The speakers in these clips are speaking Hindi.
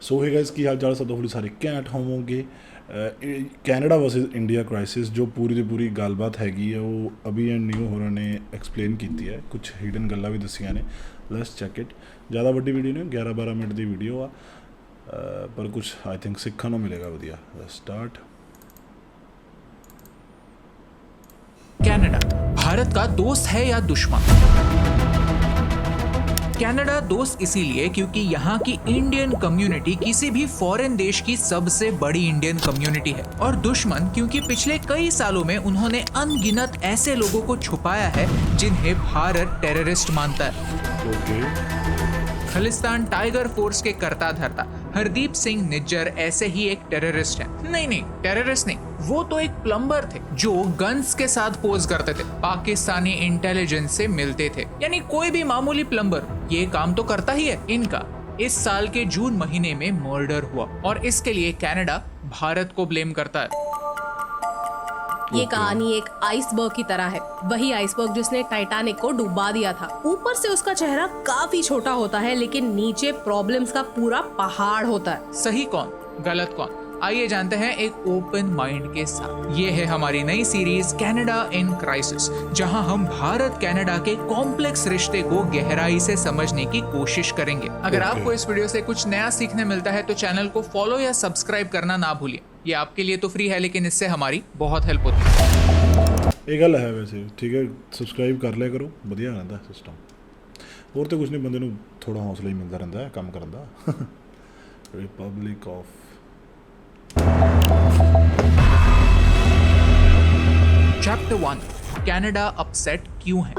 सो है गाइस, की हाल चाल सब थोड़ी सारे घैंट होवोगे। कैनेडा वर्सेस इंडिया क्राइसिस जो पूरी की पूरी गलबात हैगी है वो अभी एंड न्यू होਰਾਂ ने एक्सप्लेन की है, कुछ हिडन गल्लां भी दसियां ने। Let's check it. ज़्यादा वड्डी वीडियो नहीं, 11-12 मिनट की वीडियो आ, पर कुछ आई थिंक सीखने को मिलेगा वधिया। स्टार्ट। कनाडा भारत का दोस्त है या दुश्मन? कनाडा दोस्त इसीलिए क्योंकि यहाँ की इंडियन कम्युनिटी किसी भी फॉरेन देश की सबसे बड़ी इंडियन कम्युनिटी है, और दुश्मन क्योंकि पिछले कई सालों में उन्होंने अनगिनत ऐसे लोगों को छुपाया है जिन्हें भारत टेररिस्ट मानता है। ओके खालिस्तान टाइगर फोर्स के कर्ता धर्ता हरदीप सिंह निज्जर ऐसे ही एक टेररिस्ट है। नहीं, टेररिस्ट नहीं, वो तो एक प्लम्बर थे जो गन्स के साथ पोज करते थे, पाकिस्तानी इंटेलिजेंस से मिलते थे। यानी कोई भी मामूली प्लम्बर ये काम तो करता ही है। इनका इस साल के जून महीने में मर्डर हुआ और इसके लिए कनाडा भारत को ब्लेम करता है। ये कहानी एक आइसबर्ग की तरह है, वही आइसबर्ग जिसने टाइटैनिक को डुबा दिया था। ऊपर से उसका चेहरा काफी छोटा होता है, लेकिन नीचे प्रॉब्लम्स का पूरा पहाड़ होता है। सही कौन, गलत कौन, आइए जानते हैं एक ओपन माइंड के साथ। ये है हमारी नई सीरीज कनाडा इन क्राइसिस, जहां हम भारत कनाडा के कॉम्प्लेक्स रिश्ते को गहराई से समझने की कोशिश करेंगे। अगर आपको इस वीडियो से कुछ नया सीखने मिलता है तो चैनल को फॉलो या सब्सक्राइब करना ना भूलिए। ये आपके लिए तो फ्री है, लेकिन इससे हमारी बहुत हेल्प होती है। ये गल है वैसे, ठीक है, सबसक्राइब कर लिया करो, वधिया रहता सिस्टम। और तो कुछ नहीं, बंदे नूं थोड़ा हौसला ही मिलता रहता है काम करन दा। Republic of chapter 1, Canada upset क्यों है।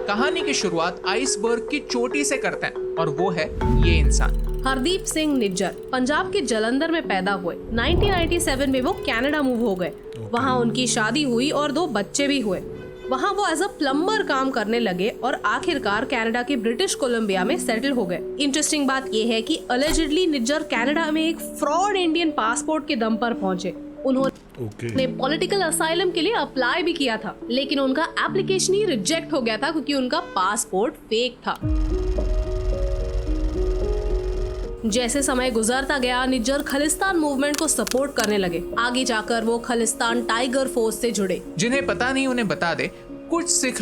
कहानी की शुरुआत आइसबर्ग की चोटी से करते हैं, और वो है ये इंसान। हरदीप सिंह निज्जर पंजाब के जलंधर में पैदा हुए। 1997 में वो कनाडा मूव हो गए। वहाँ उनकी शादी हुई और 2 बच्चे भी हुए। वहाँ वो एज अ प्लम्बर काम करने लगे और आखिरकार कनाडा के ब्रिटिश कोलंबिया में सेटल हो गए। इंटरेस्टिंग बात ये है कि अलेजिडली निज्जर कनाडा में एक फ्रॉड इंडियन पासपोर्ट के दम पर पहुंचे। उन्होंने पॉलिटिकल असाइलम के लिए अप्लाई भी किया था, लेकिन उनका एप्लीकेशन ही रिजेक्ट हो गया था क्योंकि उनका पासपोर्ट फेक था। जैसे समय गुजरता गया, निज्जर खालिस्तान मूवमेंट को सपोर्ट करने लगे। आगे जाकर वो खालिस्तान टाइगर फोर्स से जुड़े। जिन्हें पता नहीं उन्हें बता दे, कुछ सिख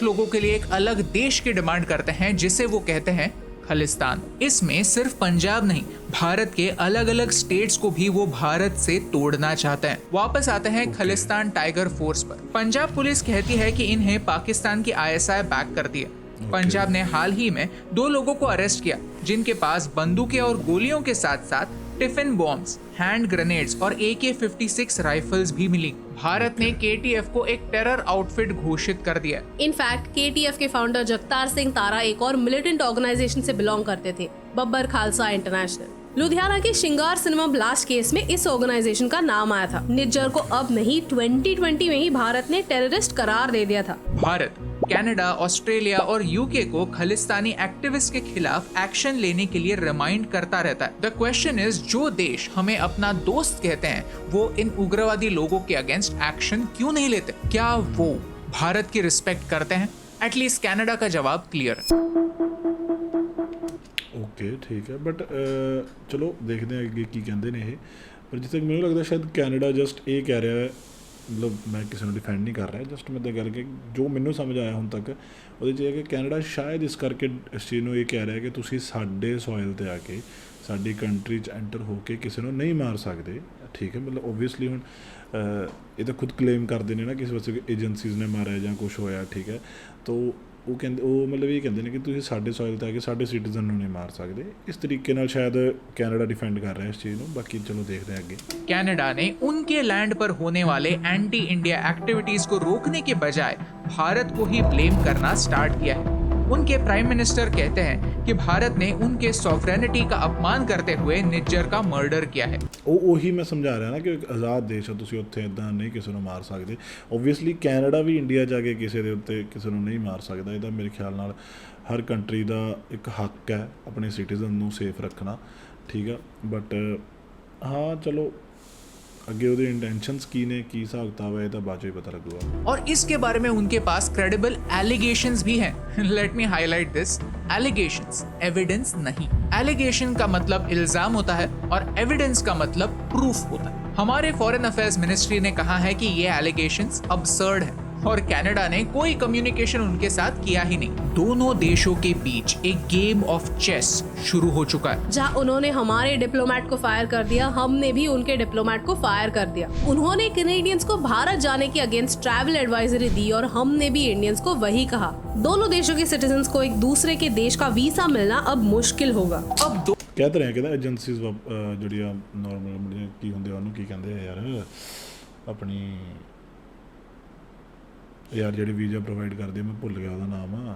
लोगों के लिए एक अलग देश की डिमांड करते हैं जिसे वो कहते हैं खालिस्तान। इसमें सिर्फ पंजाब नहीं, भारत के अलग अलग स्टेट्स को भी वो भारत से तोड़ना चाहते हैं। वापस आते हैं खालिस्तान टाइगर फोर्स पर। पंजाब पुलिस कहती है कि इन्हें पाकिस्तान की ISI बैक करती है। पंजाब ने हाल ही में 2 लोगों को अरेस्ट किया जिनके पास बंदूकें और गोलियों के साथ साथ टिफिन बॉम्ब्स, हैंड ग्रेनेड्स और AK-56 राइफल्स भी मिली। भारत ने KTF को एक टेरर आउटफिट घोषित कर दिया। इनफैक्ट KTF के फाउंडर जगतार सिंह तारा एक और मिलिटेंट ऑर्गेनाइजेशन से बिलोंग करते थे, बब्बर खालसा इंटरनेशनल। लुधियाना के श्रृंगार सिनेमा ब्लास्ट केस में इस ऑर्गेनाइजेशन का नाम आया था। निज्जर को अब नहीं, 2020 में ही भारत ने टेररिस्ट करार दे दिया था। भारत, कनाडा, ऑस्ट्रेलिया और UK को खालिस्तानी एक्टिविस्ट के खिलाफ एक्शन लेने के लिए रिमाइंड करता रहता है। द क्वेश्चन इज, जो देश हमें अपना दोस्त कहते हैं वो इन उग्रवादी लोगों के अगेंस्ट एक्शन क्यों नहीं लेते? क्या वो भारत की रिस्पेक्ट करते हैं? एटलीस्ट कनाडा का जवाब क्लियर है। ओके ठीक है, बट चलो देखते हैं अगे की कहते हैं ये। पर जिथे मैंने लगता शायद कैनेडा जस्ट ये कह रहा है, मतलब मैं किसी को डिफेंड नहीं कर रहा, जस्ट मैं तो गल कि जो मैनू समझ आया हुण तक वो है कि कैनेडा शायद इस करके इस चीज़ को ये कह रहा है कि तुसीं साडे सॉइल ते आके साडी कंट्री च एंटर होके किसी को नहीं मार सकते। ठीक है, मतलब ओबवियसली हुण ये तो खुद क्लेम करते हैं ना किसी पासे एजेंसीज़ ने मारा जां कुछ होया। ठीक है, तो वो कहते वो मतलब ये कहते हैं कि तुसीं साडे सॉइल ते आके साडे सिटीजन को नहीं मार सकते। इस तरीके नाल शायद कैनेडा डिफेंड कर रहा है इस चीज़ को। बाकी चलो देखते हैं आगे। कनाडा ने उनके लैंड पर होने वाले एंटी इंडिया एक्टिविटीज को रोकने के बजाय भारत को ही ब्लेम करना स्टार्ट किया है। उनके प्राइम मिनिस्टर कहते हैं कि भारत ने उनके सॉवरेनिटी का अपमान करते हुए निज्जर का मर्डर किया है। ਉਹੀ मैं समझा रहा ना कि एक आज़ाद देश है, तुसीं उत्थे इदां नहीं किसी को मार सकते। ओबवियसली कैनेडा भी इंडिया जाके किसी के उत्ते किसी को नहीं मार सकता। ਇਹਦਾ मेरे ख्याल नाल हर कंट्री का एक हक है अपने सिटीजन को सेफ रखना। ठीक है, बट हाँ चलो ਅੱਗੇ ਉਹਦੇ ਇੰਟੈਂਸ਼ਨਸ ਕੀ ਨੇ, ਕੀ ਹਿਸਾਬ ਕਿਤਾਬ ਹੈ, ਇਹ ਤਾਂ ਬਾਅਦ 'ਚੋਂ ਹੀ ਪਤਾ ਲੱਗੂਗਾ। और इसके बारे में उनके पास क्रेडिबल एलिगेशंस भी हैं। Let me highlight this, allegations, evidence नहीं। एलिगेशन का मतलब इल्जाम होता है और एविडेंस का मतलब प्रूफ होता है। हमारे फॉरेन अफेयर्स मिनिस्ट्री ने कहा है कि ये एलिगेशंस अबसर्ड है और कनाडा ने कोई कम्युनिकेशन उनके साथ किया ही नहीं। दोनों देशों के बीच एक गेम ऑफ चेस शुरू हो चुका है, जहाँ उन्होंने हमारे डिप्लोमेट को फायर कर दिया, हमने भी उनके डिप्लोमेट को फायर कर दिया। उन्होंने कैनेडियंस को भारत जाने की अगेंस्ट ट्रैवल एडवाइजरी दी और हमने भी इंडियंस को वही कहा। दोनों देशों के सिटीजन्स को एक दूसरे के देश का वीसा मिलना अब मुश्किल होगा। अब दो ਕਹਿ ਤਾਂ ਰਹੇ ਕਹਿੰਦਾ ਏਜੰਸੀਜ਼ ਜਿਹੜੀਆਂ ਨਾਰਮਲ ਕੀ ਹੁੰਦੇ ਆ ਉਹਨੂੰ ਕੀ ਕਹਿੰਦੇ ਆ ਯਾਰ, ਆਪਣੀ ਯਾਰ ਜਿਹੜੀ ਵੀਜ਼ਾ ਪ੍ਰੋਵਾਈਡ ਕਰਦੀ ਆ, ਮੈਂ ਭੁੱਲ ਗਿਆ ਉਹਦਾ ਨਾਮ ਆ,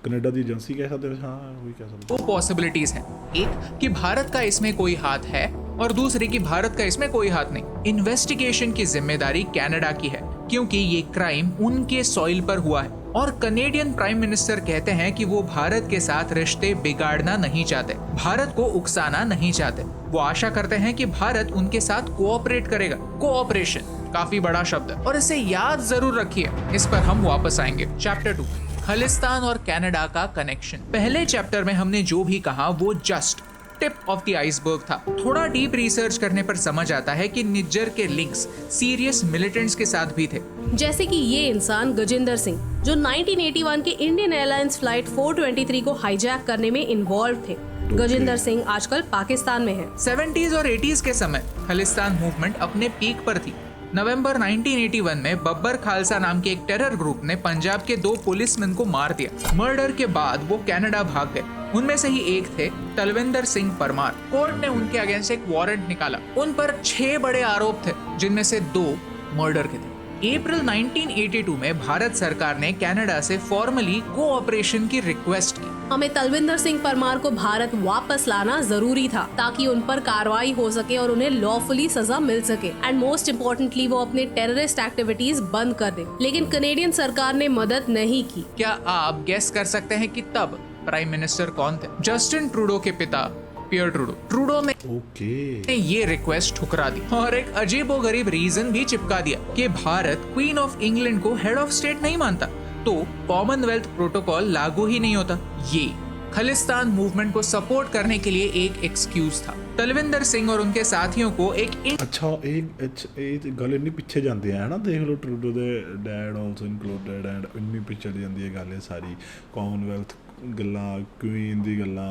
कनाडा की एजेंसी कह सकते हैं, हाँ वही कह सकते हैं। दो पॉसिबिलिटीज हैं, एक कि भारत का इसमें कोई हाथ है और दूसरी कि भारत का इसमें कोई हाथ नहीं। इन्वेस्टिगेशन की जिम्मेदारी कनाडा की है क्योंकि ये क्राइम उनके सॉइल पर हुआ है और कनेडियन प्राइम मिनिस्टर कहते हैं कि वो भारत के साथ रिश्ते बिगाड़ना नहीं चाहते, भारत को उकसाना नहीं चाहते। वो आशा करते हैं कि भारत उनके साथ कोऑपरेट करेगा। कोऑपरेशन काफी बड़ा शब्द है और इसे याद जरूर रखिए, इस पर हम वापस आएंगे। चैप्टर 2, खालिस्तान और कनाडा का कनेक्शन। पहले चैप्टर में हमने जो भी कहा वो just tip of the iceberg था। थोड़ा डीप रिसर्च करने पर समझ आता है कि निज्जर के लिंक्स सीरियस मिलिटेंट्स के साथ भी थे। जैसे कि ये इंसान गजेंद्र सिंह जो 1981 के इंडियन एयरलाइंस फ्लाइट 423 को हाईजैक करने में इन्वॉल्व थे। गजेंद्र सिंह आजकल पाकिस्तान में है। 70s और 80s के समय खालिस्तान मूवमेंट अपने पीक पर थी। नवंबर 1981 में बब्बर खालसा नाम के एक टेरर ग्रुप ने पंजाब के 2 पुलिसमैन को मार दिया। मर्डर के बाद वो कनाडा भाग गए। उनमें से ही एक थे तलविंदर सिंह परमार। कोर्ट ने उनके अगेंस्ट एक वारंट निकाला। उन पर 6 बड़े आरोप थे जिनमें से 2 मर्डर के थे। अप्रैल 1982 में भारत सरकार ने कनाडा से फॉर्मली कोऑपरेशन की रिक्वेस्ट की। हमें तलविंदर सिंह परमार को भारत वापस लाना जरूरी था ताकि उन पर कार्रवाई हो सके और उन्हें लॉफुली सजा मिल सके एंड मोस्ट इम्पोर्टेंटली वो अपने टेररिस्ट एक्टिविटीज बंद कर दे। लेकिन कनेडियन सरकार ने मदद नहीं की। क्या आप गेस कर सकते हैं कि तब प्राइम मिनिस्टर कौन थे? जस्टिन ट्रूडो के पिता पियर ट्रूडो। ट्रूडो ने ये रिक्वेस्ट ठुकरा दी और एक अजीबोगरीब रीजन भी चिपका दिया कि भारत क्वीन ऑफ इंग्लैंड को हेड ऑफ स्टेट नहीं मानता तो कॉमनवेल्थ प्रोटोकॉल लागू ही नहीं होता। ये खालिस्तान मूवमेंट को सपोर्ट करने के लिए एक एक्सक्यूज था। तलविंदर सिंह और उनके साथियों को एक अच्छा एक गल इन्नी पिछे जाती है ना, देख लो ट्रूडो दे डैड आल्सो इनक्लूडेड एंड इन्नी पिछे जाती है गल सारी, कॉमनवेल्थ गल्लां, क्वीन दी गल्लां।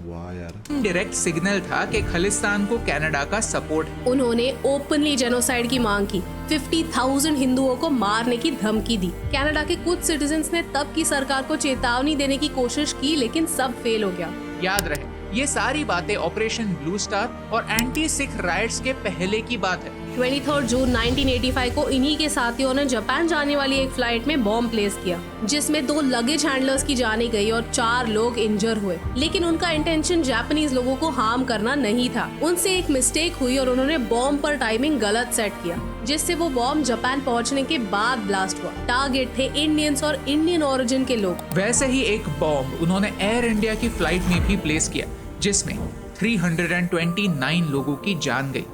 वाह यार, इनडायरेक्ट सिग्नल था कि खालिस्तान को कनाडा का सपोर्ट है। उन्होंने ओपनली जेनोसाइड की मांग की, 50,000 हिंदुओं को मारने की धमकी दी। कनाडा के कुछ सिटीजन्स ने तब की सरकार को चेतावनी देने की कोशिश की लेकिन सब फेल हो गया। याद रहे ये सारी बातें ऑपरेशन ब्लू स्टार और एंटी सिख राइट्स के पहले की बात है। 23 जून 1985 को इन्हीं के साथियों ने जापान जाने वाली एक फ्लाइट में बॉम्ब प्लेस किया जिसमें 2 लगेज हैंडलर्स की जाने गई और 4 लोग इंजर हुए। लेकिन उनका इंटेंशन जापानीज लोगों को हार्म करना नहीं था। उनसे एक मिस्टेक हुई और उन्होंने बॉम्ब पर टाइमिंग गलत सेट किया जिससे वो बॉम्ब जापान पहुंचने के बाद ब्लास्ट हुआ। टारगेट थे इंडियंस और इंडियन ओरिजिन के लोग। वैसे ही एक बॉम्ब उन्होंने एयर इंडिया की फ्लाइट में भी प्लेस किया जिसमें 329 लोगों की जान गई।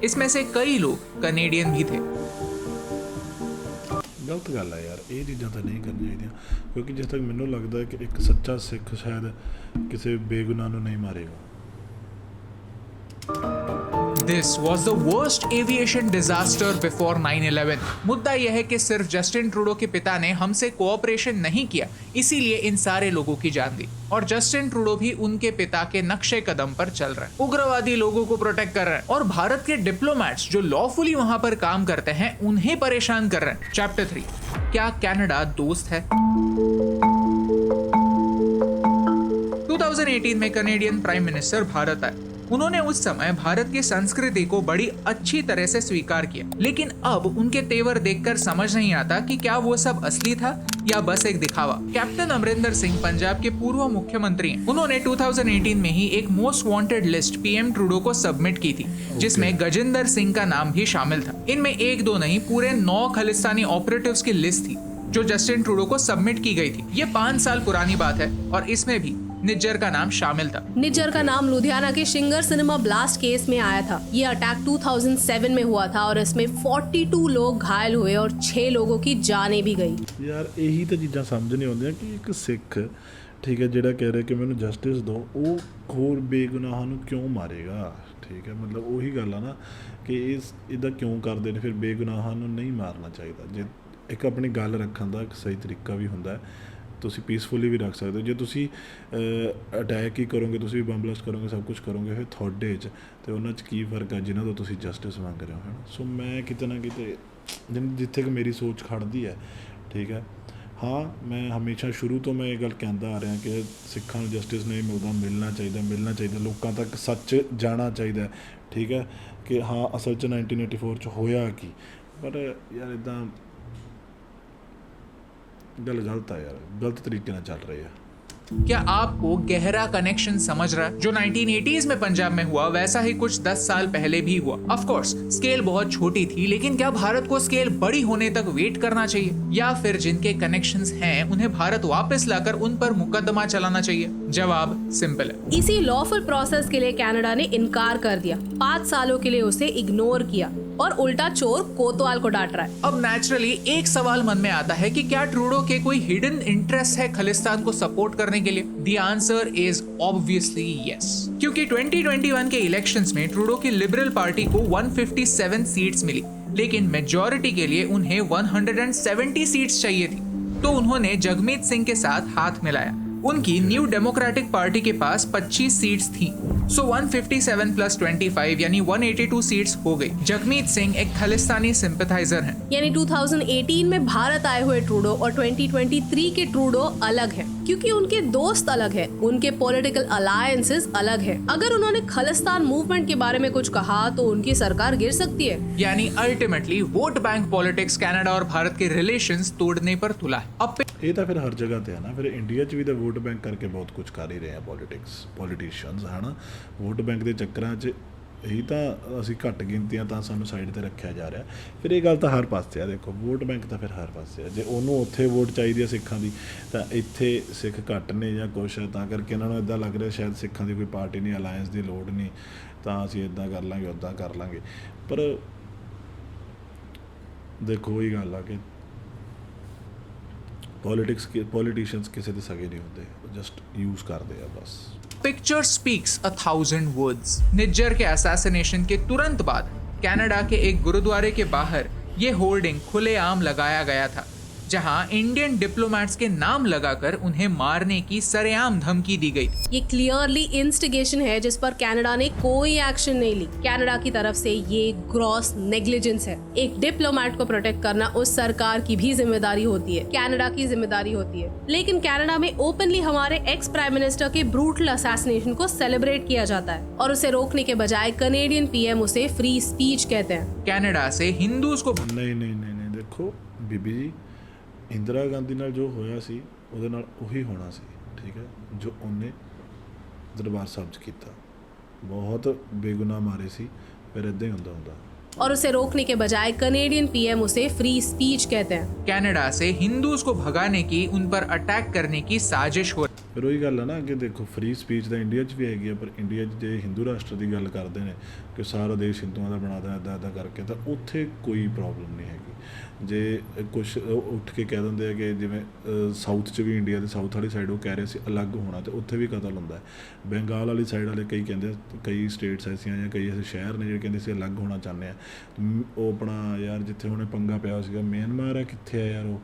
इसमें से कई लोग कनेडियन भी थे। गलत गल है यार, ये चीज़ां तो नहीं करनी चाहिए क्योंकि जिस तक मैनू लगता है कि एक सच्चा सिख शायद किसी बेगुनाह नूं नहीं मारेगा। This was the worst aviation disaster before 9/11। मुद्दा यह है कि सिर्फ जस्टिन ट्रूडो के पिता ने हमसे कोऑपरेशन नहीं किया, इसीलिए इन सारे लोगों की जान गई और जस्टिन ट्रूडो भी उनके पिता के नक्शे कदम पर चल रहे हैं। उग्रवादी लोगों को प्रोटेक्ट कर रहे हैं और भारत के डिप्लोमेट्स जो लॉफुली वहां पर काम करते हैं उन्हें परेशान कर रहे हैं। चैप्टर 3, क्या कनाडा दोस्त है? 2018 में कनेडियन प्राइम मिनिस्टर भारत आए। उन्होंने उस समय भारत की संस्कृति को बड़ी अच्छी तरह से स्वीकार किया, लेकिन अब उनके तेवर देखकर समझ नहीं आता कि क्या वो सब असली था या बस एक दिखावा। कैप्टन अमरिंदर सिंह पंजाब के पूर्व मुख्यमंत्री हैं। उन्होंने 2018 में ही एक most wanted list PM Trudeau को सबमिट की थी जिसमें गजेंद्र सिंह का नाम भी शामिल था। इनमें 1-2 नहीं, पूरे 9 खालिस्तानी ऑपरेटिव्स की लिस्ट थी जो जस्टिन ट्रूडो को सबमिट की गई थी। ये 5 साल पुरानी बात है और इसमें भी निज्जर का नाम शामिल था। निज्जर का नाम लुधियाना के शिंगर सिनेमा ब्लास्ट केस में आया था। ये अटैक 2007 में हुआ था और इसमें 42 लोग घायल हुए और 6 लोगों की जानें भी गई। यार यही ਤਾਂ ਚੀਜ਼ਾਂ ਸਮਝ ਨਹੀਂ ਆਉਂਦੀਆਂ ਕਿ ਇੱਕ ਸਿੱਖ ਠੀਕ ਹੈ ਜਿਹੜਾ ਕਹਿ ਰਿਹਾ ਕਿ ਮੈਨੂੰ ਜਸਟਿਸ ਦਿਓ, ਉਹ ਹੋਰ ਬੇਗੁਨਾਹਾਂ ਨੂੰ ਕਿਉਂ ਮਾਰੇਗਾ? ਠੀਕ ਹੈ, ਮਤਲਬ ਉਹੀ ਗੱਲ ਆ ਨਾ ਕਿ ਇਹਦਾ ਕਿਉਂ ਕਰਦੇ ਨੇ? ਫਿਰ ਬੇਗੁਨਾਹਾਂ ਨੂੰ ਨਹੀਂ ਮਾਰਨਾ ਚਾਹੀਦਾ। ਜੇ ਇੱਕ ਆਪਣੀ ਗੱਲ ਰੱਖਣ ਦਾ ਇੱਕ ਸਹੀ ਤਰੀਕਾ ਵੀ ਹੁੰਦਾ ਹੈ, ਤੁਸੀਂ ਪੀਸਫੁਲੀ ਵੀ ਰੱਖ ਸਕਦੇ ਹੋ। ਜੇ ਤੁਸੀਂ ਅਟੈਕ ਹੀ ਕਰੋਗੇ, ਤੁਸੀਂ ਬੰਬ ਬਲਾਸਟ ਕਰੋਗੇ, ਸਭ ਕੁਝ ਕਰੋਗੇ, ਫਿਰ ਤੁਹਾਡੇ 'ਚ ਅਤੇ ਉਹਨਾਂ 'ਚ ਕੀ ਫਰਕ ਹੈ ਜਿਨ੍ਹਾਂ ਤੋਂ ਤੁਸੀਂ ਜਸਟਿਸ ਮੰਗ ਰਹੇ ਹੋ, ਹੈ ਨਾ। ਸੋ ਮੈਂ ਕਿਤੇ ਨਾ ਕਿਤੇ ਜਿੱਥੇ ਕਿ ਮੇਰੀ ਸੋਚ ਖੜ੍ਹਦੀ ਹੈ, ਠੀਕ ਹੈ, ਹਾਂ ਮੈਂ ਹਮੇਸ਼ਾ ਸ਼ੁਰੂ ਤੋਂ ਮੈਂ ਇਹ ਗੱਲ ਕਹਿੰਦਾ ਆ ਰਿਹਾ ਕਿ ਸਿੱਖਾਂ ਨੂੰ ਜਸਟਿਸ ਨਹੀਂ ਮਿਲਦਾ, ਮਿਲਣਾ ਚਾਹੀਦਾ, ਲੋਕਾਂ ਤੱਕ ਸੱਚ ਜਾਣਾ ਚਾਹੀਦਾ, ਠੀਕ ਹੈ, ਕਿ ਹਾਂ ਅਸਲ 'ਚ 1984 'ਚ ਹੋਇਆ ਕੀ। ਪਰ ਯਾਰ ਇੱਦਾਂ ਗੱਲ ਗਲਤ ਆ ਯਾਰ, ਗਲਤ ਤਰੀਕੇ ਨਾਲ ਚੱਲ ਰਹੀ ਆ। क्या आपको गहरा कनेक्शन समझ रहा है? जो 1980s में पंजाब में हुआ वैसा ही कुछ 10 साल पहले भी हुआ। ऑफ कोर्स स्केल बहुत छोटी थी, लेकिन क्या भारत को स्केल बड़ी होने तक वेट करना चाहिए, या फिर जिनके कनेक्शंस हैं उन्हें भारत वापस लाकर उन पर मुकदमा चलाना चाहिए? जवाब सिंपल है। इसी लॉफुल प्रोसेस के लिए कनाडा ने इनकार कर दिया। 5 सालों के लिए उसे इग्नोर किया और उल्टा चोर कोतवाल को डांट रहा है। अब नेचुरली एक सवाल मन में आता है कि क्या ट्रूडो के कोई हिडन इंटरेस्ट है खालिस्तान को सपोर्ट करने के लिए? The answer is obviously yes, क्योंकि 2021 के इलेक्शंस में ट्रूडो की लिबरल पार्टी को 157 सीट्स मिली, लेकिन मेजॉरिटी के लिए उन्हें 170 सीट्स चाहिए थी। तो उन्होंने जगमीत सिंह के साथ हाथ मिलाया। उनकी न्यू डेमोक्रेटिक पार्टी के पास 25 सीट्स थी, सो 157 प्लस 25 यानी 182 सीट्स हो गई। जगमीत सिंह एक खालिस्तानी सिंपैथाइजर हैं। यानी 2018 में भारत आए हुए ट्रूडो और 2023 के ट्रूडो अलग हैं, क्योंकि उनके दोस्त अलग हैं, उनके पॉलिटिकल अलायंसेस अलग हैं। अगर उन्होंने खालिस्तान मूवमेंट के बारे में कुछ कहा तो उनकी सरकार गिर सकती है। यानी ultimately vote bank politics Canada और भारत के रिलेशंस तोड़ने पर तुला है। अब ਇਹ ਤਾਂ ਫਿਰ ਹਰ ਜਗ੍ਹਾ 'ਤੇ ਹੈ ਨਾ। ਫਿਰ ਇੰਡੀਆ 'ਚ ਵੀ ਤਾਂ ਵੋਟ ਬੈਂਕ ਕਰਕੇ ਬਹੁਤ ਕੁਝ ਕਰ ਹੀ ਰਹੇ ਆ ਪੋਲੀਟੀਸ਼ੀਅਨਸ, ਹੈ ਨਾ। ਵੋਟ ਬੈਂਕ ਦੇ ਚੱਕਰਾਂ 'ਚ ਇਹੀ ਤਾਂ ਅਸੀਂ ਘੱਟ ਗਿਣਤੀਆਂ ਤਾਂ ਸਾਨੂੰ ਸਾਈਡ 'ਤੇ ਰੱਖਿਆ ਜਾ ਰਿਹਾ। ਫਿਰ ਇਹ ਗੱਲ ਤਾਂ ਹਰ ਪਾਸੇ ਆ। ਦੇਖੋ ਵੋਟ ਬੈਂਕ ਤਾਂ ਫਿਰ ਹਰ ਪਾਸੇ ਆ। ਜੇ ਉਹਨੂੰ ਉੱਥੇ ਵੋਟ ਚਾਹੀਦੀ ਆ ਸਿੱਖਾਂ ਦੀ, ਤਾਂ ਇੱਥੇ ਸਿੱਖ ਘੱਟ ਨੇ ਜਾਂ ਕੁਛ ਹੈ, ਤਾਂ ਕਰਕੇ ਇਹਨਾਂ ਨੂੰ ਇੱਦਾਂ ਲੱਗ ਰਿਹਾ ਸ਼ਾਇਦ ਸਿੱਖਾਂ ਦੀ ਕੋਈ ਪਾਰਟੀ ਨਹੀਂ, ਅਲਾਇੰਸ ਦੀ ਲੋੜ ਨਹੀਂ, ਤਾਂ ਅਸੀਂ ਇੱਦਾਂ ਕਰ ਲਾਂਗੇ, ਉੱਦਾਂ ਕਰ ਲਾਂਗੇ। ਪਰ ਦੇਖੋ ਉਹੀ ਗੱਲ ਆ ਕਿ ਪੋਲੀਟੀਸ਼ੀਅਨਸ ਕਿਸੇ ਦੇ ਸਗੇ ਨਹੀਂ ਹੁੰਦੇ, ਜਸਟ ਯੂਜ਼ ਕਰਦੇ ਆ ਬਸ। Picture speaks 1000 words. निज्जर के असैसिनेशन के तुरंत बाद कनाडा के एक गुरुद्वारे के बाहर ये होर्डिंग खुलेआम लगाया गया था, जहां इंडियन डिप्लोमेट्स के नाम लगाकर उन्हें मारने की सरेआम धमकी दी गई। ये क्लियरली इंस्टिगेशन है जिस पर कनाडा ने कोई एक्शन नहीं ली। कनाडा की तरफ से ये ग्रॉस नेग्लिजेंस है। एक डिप्लोमेट को प्रोटेक्ट करना उस सरकार की भी जिम्मेदारी होती है, कनाडा की जिम्मेदारी होती है। लेकिन कनाडा में ओपनली हमारे एक्स प्राइम मिनिस्टर के ब्रूटल असैसिनेशन को सेलिब्रेट किया जाता है और उसे रोकने के बजाय कनेडियन पीएम उसे फ्री स्पीच कहते हैं। कनाडा से हिंदूज को नहीं देखो ਬੀਬੀ ਜੀ, ਇੰਦਰਾ ਗਾਂਧੀ ਨਾਲ ਜੋ ਹੋਇਆ ਸੀ ਉਹਦੇ ਨਾਲ ਉਹੀ ਹੋਣਾ ਸੀ, ਠੀਕ ਹੈ, ਜੋ ਉਹਨੇ ਦਰਬਾਰ ਸਾਹਿਬ 'ਚ ਕੀਤਾ। ਬਹੁਤ ਬੇਗੁਨਾਹ ਮਾਰੇ ਸੀ, ਫਿਰ ਇੱਦਾਂ ਹੀ ਹੁੰਦਾ। और उसे रोकने के बजाय कनेडियन पीएम उसे फ्री स्पीच कहते हैं। कनाडा से हिंदूज को भगाने की, उन पर अटैक करने की साजिश हो। ਫਿਰ ਉਹੀ ਗੱਲ ਆ ਨਾ ਕਿ ਦੇਖੋ ਫ੍ਰੀ ਸਪੀਚ ਤਾਂ ਇੰਡੀਆ 'ਚ ਵੀ ਹੈਗੀ ਆ, ਪਰ ਇੰਡੀਆ 'ਚ ਜੇ ਹਿੰਦੂ ਰਾਸ਼ਟਰ ਦੀ ਗੱਲ ਕਰਦੇ ਨੇ ਕਿ ਸਾਰਾ ਦੇਸ਼ ਹਿੰਦੂਆਂ ਦਾ ਬਣਾ ਦੇਣਾ ਇੱਦਾਂ ਕਰਕੇ, ਤਾਂ ਉੱਥੇ ਕੋਈ ਪ੍ਰੋਬਲਮ ਨਹੀਂ ਹੈਗੀ। ਜੇ ਕੁਛ ਉੱਠ ਕੇ ਕਹਿ ਦਿੰਦੇ ਆ ਕਿ ਜਿਵੇਂ ਸਾਊਥ 'ਚ ਵੀ, ਇੰਡੀਆ ਦੇ ਸਾਊਥ ਵਾਲੀ ਸਾਈਡ ਉਹ ਕਹਿ ਰਹੇ ਸੀ ਅਲੱਗ ਹੋਣਾ, ਤੇ ਉੱਥੇ ਵੀ ਕਤਲ ਹੁੰਦਾ ਹੈ। ਬੰਗਾਲ ਵਾਲੀ ਸਾਈਡ ਵਾਲੇ ਕਈ ਕਹਿੰਦੇ, ਕਈ ਸਟੇਟਸ ਐਸੀਆਂ ਜਾਂ ਕਈ ਐਸੇ ਸ਼ਹਿਰ ਨੇ ਜਿਹੜੇ ਕਹਿੰਦੇ ਸੀ ਅਲੱਗ ਹੋਣਾ ਚਾਹੁੰਦੇ ਆ। ਉਹ ਆਪਣਾ ਯਾਰ ਜਿੱਥੇ ਹੁਣੇ ਪੰਗਾ ਪਿਆ ਸੀਗਾ ਮਿਆਂਮਾਰ ਆ, ਕਿੱਥੇ ਆ ਯਾਰ ਉਹ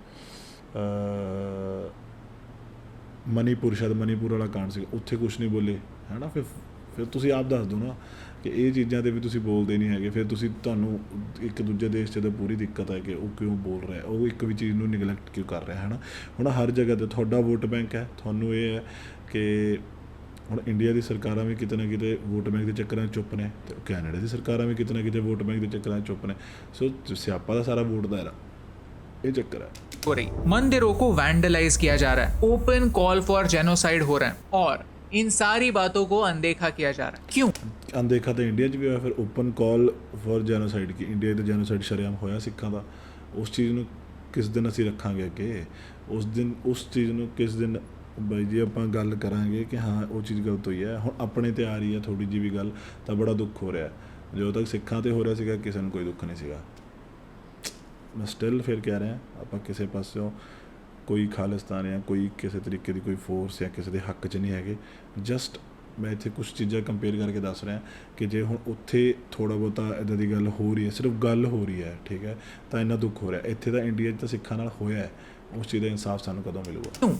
ਮਨੀਪੁਰ, ਸ਼ਾਇਦ ਮਨੀਪੁਰ ਵਾਲਾ ਕਾਂਡ ਸੀਗਾ, ਉੱਥੇ ਕੁਛ ਨਹੀਂ ਬੋਲੇ, ਹੈ ਨਾ। ਫਿਰ ਤੁਸੀਂ ਆਪ ਦੱਸ ਦਿਓ ਨਾ ਕਿ ਇਹ ਚੀਜ਼ਾਂ 'ਤੇ ਵੀ ਤੁਸੀਂ ਬੋਲਦੇ ਨਹੀਂ ਹੈਗੇ। ਫਿਰ ਤੁਹਾਨੂੰ ਇੱਕ ਦੂਜੇ ਦੇਸ਼ 'ਚ ਤਾਂ ਪੂਰੀ ਦਿੱਕਤ ਹੈ ਕਿ ਉਹ ਕਿਉਂ ਬੋਲ ਰਿਹਾ, ਉਹ ਇੱਕ ਵੀ ਚੀਜ਼ ਨੂੰ ਨਿਗਲੈਕਟ ਕਿਉਂ ਕਰ ਰਿਹਾ, ਹੈ ਨਾ। ਹੁਣ ਹਰ ਜਗ੍ਹਾ 'ਤੇ ਤੁਹਾਡਾ ਵੋਟ ਬੈਂਕ ਹੈ, ਤੁਹਾਨੂੰ ਇਹ ਹੈ ਕਿ ਹੁਣ ਇੰਡੀਆ ਦੀ ਸਰਕਾਰਾਂ ਵੀ ਕਿਤੇ ਨਾ ਕਿਤੇ ਵੋਟ ਬੈਂਕ ਦੇ ਚੱਕਰਾਂ 'ਚ ਚੁੱਪ ਨੇ, ਅਤੇ ਕੈਨੇਡਾ ਦੀ ਸਰਕਾਰਾਂ ਵੀ ਕਿਤੇ ਨਾ ਕਿਤੇ ਵੋਟ ਬੈਂਕ ਦੇ ਚੱਕਰਾਂ 'ਚ ਚੁੱਪ ਨੇ। ਸੋ ਸਿਆਪਾ ਦਾ ਸਾਰਾ ਵੋਟ ਦਾ ਇਹ ਚੱਕਰ है। हो रही मंदिरों को वैंडलाइज किया जा रहा है, ओपन कॉल फॉर जेनोसाइड हो रहा है, और इन सारी बातों को अनदेखा किया जा रहा है। क्यों अनदेखा तो इंडिया 'ਚ ਵੀ ਹੋਇਆ। ਫਿਰ open call for genocide Ki India 'ਤੇ ਜੈਨੋਸਾਈਡ ਸ਼ਰੇਆਮ ਹੋਇਆ ਸਿੱਖਾਂ ਦਾ। ਉਸ ਚੀਜ਼ ਨੂੰ ਕਿਸ ਦਿਨ ਅਸੀਂ ਰੱਖਾਂਗੇ ਅੱਗੇ? ਉਸ ਚੀਜ਼ ਨੂੰ ਕਿਸ ਦਿਨ ਬਾਈ ਜੀ ਆਪਾਂ ਗੱਲ ਕਰਾਂਗੇ ਕਿ ਹਾਂ ਉਹ ਚੀਜ਼ ਗਲਤ ਹੋਈ ਹੈ। ਹੁਣ ਆਪਣੇ ਤੇ ਆ ਰਹੀ ਹੈ ਥੋੜੀ ਜਿਹੀ ਵੀ ਗੱਲ ਤਾਂ ਬੜਾ ਦੁੱਖ ਹੋ ਰਿਹਾ। ਜਦੋਂ ਤੱਕ ਸਿੱਖਾਂ ਤੇ ਹੋ ਰਿਹਾ ਸੀਗਾ ਕਿਸੇ ਨੂੰ ਕੋਈ ਦੁੱਖ ਨਹੀਂ ਸੀਗਾ। ਮੈਂ ਸਟਿਲ ਫਿਰ ਕਹਿ ਰਿਹਾ ਆਪਾਂ ਕਿਸੇ ਪਾਸਿਓਂ ਕੋਈ ਖਾਲਿਸਤਾਨ ਜਾਂ ਕੋਈ ਕਿਸੇ ਤਰੀਕੇ ਦੀ ਕੋਈ ਫੋਰਸ ਜਾਂ ਕਿਸੇ ਦੇ ਹੱਕ 'ਚ ਨਹੀਂ ਹੈਗੇ। ਜਸਟ ਮੈਂ ਇੱਥੇ ਕੁਛ ਚੀਜ਼ਾਂ ਕੰਪੇਅਰ ਕਰਕੇ ਦੱਸ ਰਿਹਾ ਕਿ ਜੇ ਹੁਣ ਉੱਥੇ ਥੋੜ੍ਹਾ ਬਹੁਤਾ ਇੱਦਾਂ ਦੀ ਗੱਲ ਹੋ ਰਹੀ ਹੈ, ਸਿਰਫ ਗੱਲ ਹੋ ਰਹੀ ਹੈ, ਠੀਕ ਹੈ, ਤਾਂ ਇੰਨਾ ਦੁੱਖ ਹੋ ਰਿਹਾ। ਇੱਥੇ ਤਾਂ ਇੰਡੀਆ 'ਚ ਤਾਂ ਸਿੱਖਾਂ ਨਾਲ ਹੋਇਆ ਹੈ, ਉਸ ਚੀਜ਼ ਦਾ ਇਨਸਾਫ ਸਾਨੂੰ कदों मिलेगा? क्यों?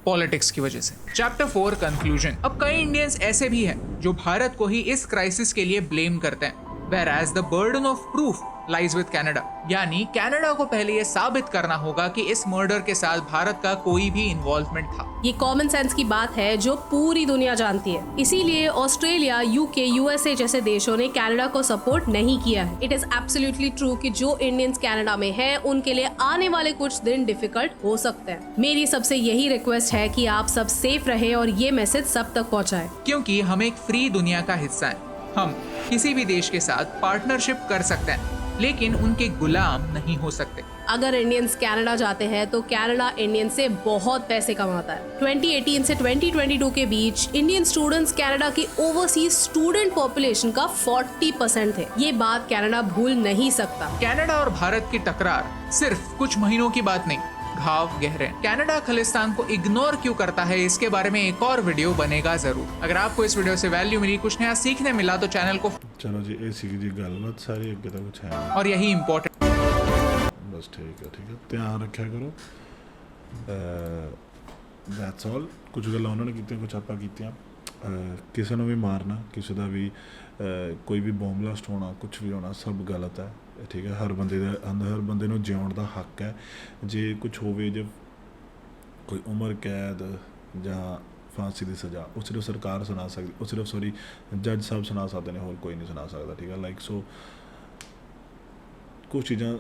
पॉलिटिक्स की वजह से। Chapter 4 conclusion. अब कई इंडियंस ऐसे भी हैं जो भारत को ही इस क्राइसिस के लिए ब्लेम करते हैं, whereas the burden of proof lies with Canada। यानी कनाडा को पहले ये साबित करना होगा कि इस मर्डर के साथ भारत का कोई भी इन्वॉल्वमेंट था। ये कॉमन सेंस की बात है जो पूरी दुनिया जानती है। इसीलिए ऑस्ट्रेलिया, यूके, यूएसए जैसे देशों ने कनाडा को सपोर्ट नहीं किया है। इट इज एब्सोल्युटली ट्रू कि जो इंडियंस कनाडा में हैं उनके लिए आने वाले कुछ दिन डिफिकल्ट हो सकते हैं। मेरी सबसे यही रिक्वेस्ट है कि आप सब सेफ रहे और ये मैसेज सब तक पहुंचाएं। क्योंकि हम एक फ्री दुनिया का हिस्सा हैं। हम किसी भी देश के साथ पार्टनरशिप कर सकते हैं, लेकिन उनके गुलाम नहीं हो सकते। अगर इंडियंस कनाडा जाते हैं तो कनाडा इंडियन से बहुत पैसे कमाता है। 2018 से 2022 के बीच इंडियन स्टूडेंट्स कनाडा की ओवरसीज स्टूडेंट पॉपुलेशन का 40% थे। ये बात कनाडा भूल नहीं सकता। कनाडा और भारत की टकरार सिर्फ कुछ महीनों की बात नहीं, घाव गहरे। कनाडा खालिस्तान को इग्नोर क्यों करता है, इसके बारे में एक और वीडियो बनेगा जरूर। अगर आपको इस वीडियो से वैल्यू मिली, कुछ नया सीखने मिला, तो चैनल को चलो जी, ये सी जी गलबात सारी अगे तो कुछ है नहीं। और यही इम्पोर्टेंट बस ठीक है, ध्यान रखा करो। That's all. कुछ गल्लां उन्होंने कीतियां, कुछ आपां कीतियां। किसी ਨੂੰ भी मारना, किसी का भी कोई भी बॉम्ब ब्लास्ट होना, कुछ भी होना, सब गलत है, ठीक है। हर बंदे ਨੂੰ ਜਿਉਣ ਦਾ ਹੱਕ ਹੈ। ਜੇ ਕੁਝ ਹੋਵੇ, ਜੇ ਕੋਈ ਉਮਰ ਕੈਦ ਜਾਂ फांसी की सज़ा, वो सिर्फ सरकार सुना सकती, वो सिर्फ सॉरी जज साहब सुना सकते हैं, होर कोई नहीं सुना सकता, ठीक है। लाइक सो कुछ चीज़ां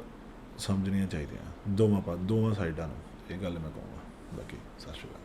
समझनियां चाहिए दोवां साइडां नूं, ये गल मैं कहूँगा। बाकी सत श्री अकाल।